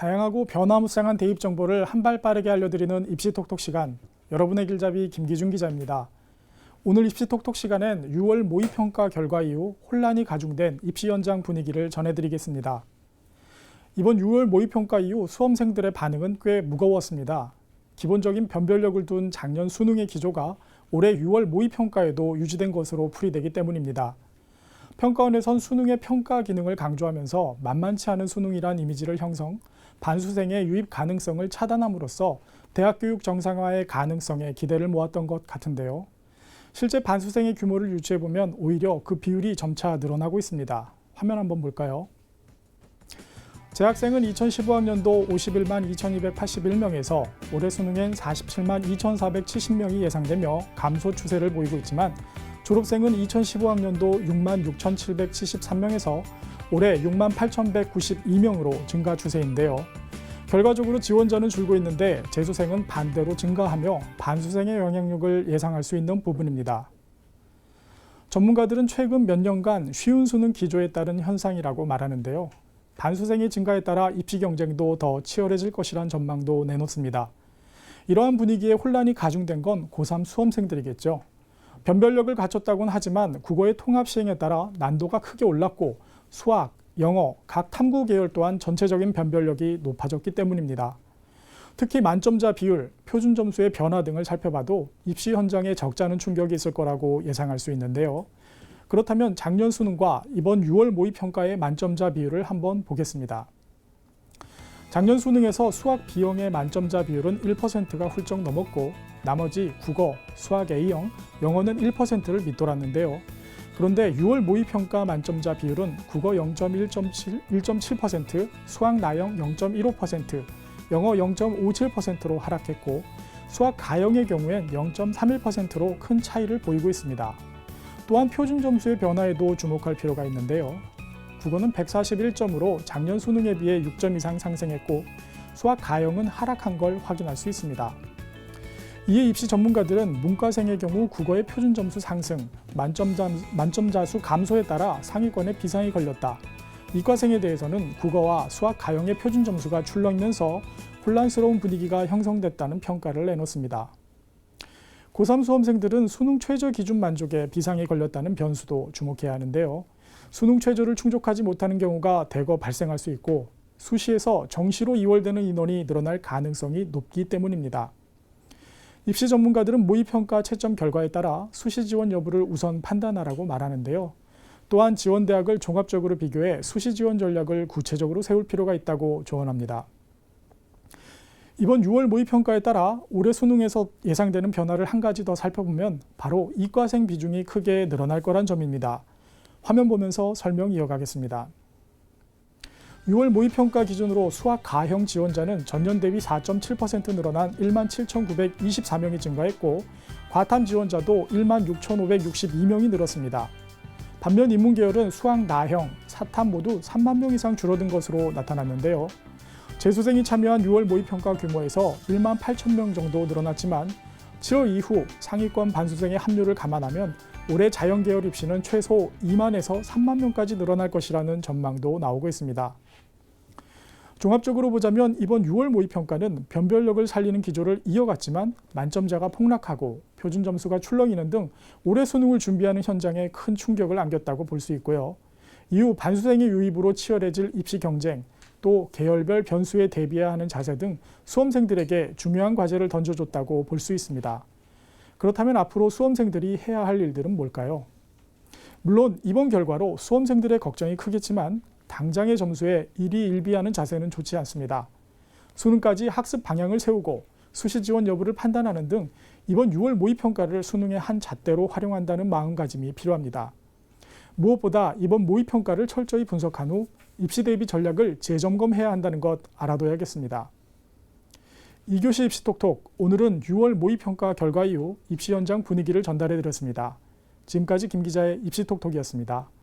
다양하고 변화무쌍한 대입 정보를 한 발 빠르게 알려드리는 입시톡톡 시간, 여러분의 길잡이 김기준 기자입니다. 오늘 입시톡톡 시간엔 6월 모의평가 결과 이후 혼란이 가중된 입시 현장 분위기를 전해드리겠습니다. 이번 6월 모의평가 이후 수험생들의 반응은 꽤 무거웠습니다. 기본적인 변별력을 둔 작년 수능의 기조가 올해 6월 모의평가에도 유지된 것으로 풀이되기 때문입니다. 평가원에선 수능의 평가 기능을 강조하면서 만만치 않은 수능이란 이미지를 형성, 반수생의 유입 가능성을 차단함으로써 대학 교육 정상화의 가능성에 기대를 모았던 것 같은데요. 실제 반수생의 규모를 유추해보면 오히려 그 비율이 점차 늘어나고 있습니다. 화면 한번 볼까요? 재학생은 2015학년도 51만 2281명에서 올해 수능엔 47만 2470명이 예상되며 감소 추세를 보이고 있지만 졸업생은 2015학년도 6만 6773명에서 올해 6만 8192명으로 증가 추세인데요. 결과적으로 지원자는 줄고 있는데 재수생은 반대로 증가하며 반수생의 영향력을 예상할 수 있는 부분입니다. 전문가들은 최근 몇 년간 쉬운 수능 기조에 따른 현상이라고 말하는데요. 반수생의 증가에 따라 입시 경쟁도 더 치열해질 것이란 전망도 내놓습니다. 이러한 분위기에 혼란이 가중된 건 고3 수험생들이겠죠. 변별력을 갖췄다고는 하지만 국어의 통합 시행에 따라 난도가 크게 올랐고 수학, 영어, 각 탐구 계열 또한 전체적인 변별력이 높아졌기 때문입니다. 특히 만점자 비율, 표준 점수의 변화 등을 살펴봐도 입시 현장에 적잖은 충격이 있을 거라고 예상할 수 있는데요. 그렇다면 작년 수능과 이번 6월 모의평가의 만점자 비율을 한번 보겠습니다. 작년 수능에서 수학 B형의 만점자 비율은 1%가 훌쩍 넘었고 나머지 국어, 수학 A형, 영어는 1%를 밑돌았는데요. 그런데 6월 모의평가 만점자 비율은 국어 0.1.7%, 수학 나형 0.15%, 영어 0.57%로 하락했고 수학 가형의 경우엔 0.31%로 큰 차이를 보이고 있습니다. 또한 표준 점수의 변화에도 주목할 필요가 있는데요. 국어는 141점으로 작년 수능에 비해 6점 이상 상승했고 수학 가형은 하락한 걸 확인할 수 있습니다. 이에 입시 전문가들은 문과생의 경우 국어의 표준 점수 상승, 만점자 수 감소에 따라 상위권에 비상이 걸렸다. 이과생에 대해서는 국어와 수학 가형의 표준 점수가 출렁이면서 혼란스러운 분위기가 형성됐다는 평가를 내놓습니다. 고3 수험생들은 수능 최저 기준 만족에 비상이 걸렸다는 변수도 주목해야 하는데요. 수능 최저를 충족하지 못하는 경우가 대거 발생할 수 있고 수시에서 정시로 이월되는 인원이 늘어날 가능성이 높기 때문입니다. 입시 전문가들은 모의평가 채점 결과에 따라 수시 지원 여부를 우선 판단하라고 말하는데요. 또한 지원 대학을 종합적으로 비교해 수시 지원 전략을 구체적으로 세울 필요가 있다고 조언합니다. 이번 6월 모의평가에 따라 올해 수능에서 예상되는 변화를 한 가지 더 살펴보면 바로 이과생 비중이 크게 늘어날 거란 점입니다. 화면 보면서 설명 이어가겠습니다. 6월 모의평가 기준으로 수학 가형 지원자는 전년 대비 4.7% 늘어난 1만 7,924명이 증가했고 과탐 지원자도 1만 6,562명이 늘었습니다. 반면 인문계열은 수학 나형, 사탐 모두 3만 명 이상 줄어든 것으로 나타났는데요. 재수생이 참여한 6월 모의평가 규모에서 1만 8천 명 정도 늘어났지만 7월 이후 상위권 반수생의 합류를 감안하면 올해 자연계열 입시는 최소 2만에서 3만 명까지 늘어날 것이라는 전망도 나오고 있습니다. 종합적으로 보자면 이번 6월 모의평가는 변별력을 살리는 기조를 이어갔지만 만점자가 폭락하고 표준 점수가 출렁이는 등 올해 수능을 준비하는 현장에 큰 충격을 안겼다고 볼 수 있고요. 이후 반수생의 유입으로 치열해질 입시 경쟁, 또 계열별 변수에 대비해야 하는 자세 등 수험생들에게 중요한 과제를 던져줬다고 볼 수 있습니다. 그렇다면 앞으로 수험생들이 해야 할 일들은 뭘까요? 물론 이번 결과로 수험생들의 걱정이 크겠지만 당장의 점수에 일희일비하는 자세는 좋지 않습니다. 수능까지 학습 방향을 세우고 수시 지원 여부를 판단하는 등 이번 6월 모의평가를 수능의 한 잣대로 활용한다는 마음가짐이 필요합니다. 무엇보다 이번 모의평가를 철저히 분석한 후 입시 대비 전략을 재점검해야 한다는 것 알아둬야겠습니다. 2교시 입시톡톡, 오늘은 6월 모의평가 결과 이후 입시 현장 분위기를 전달해드렸습니다. 지금까지 김 기자의 입시톡톡이었습니다.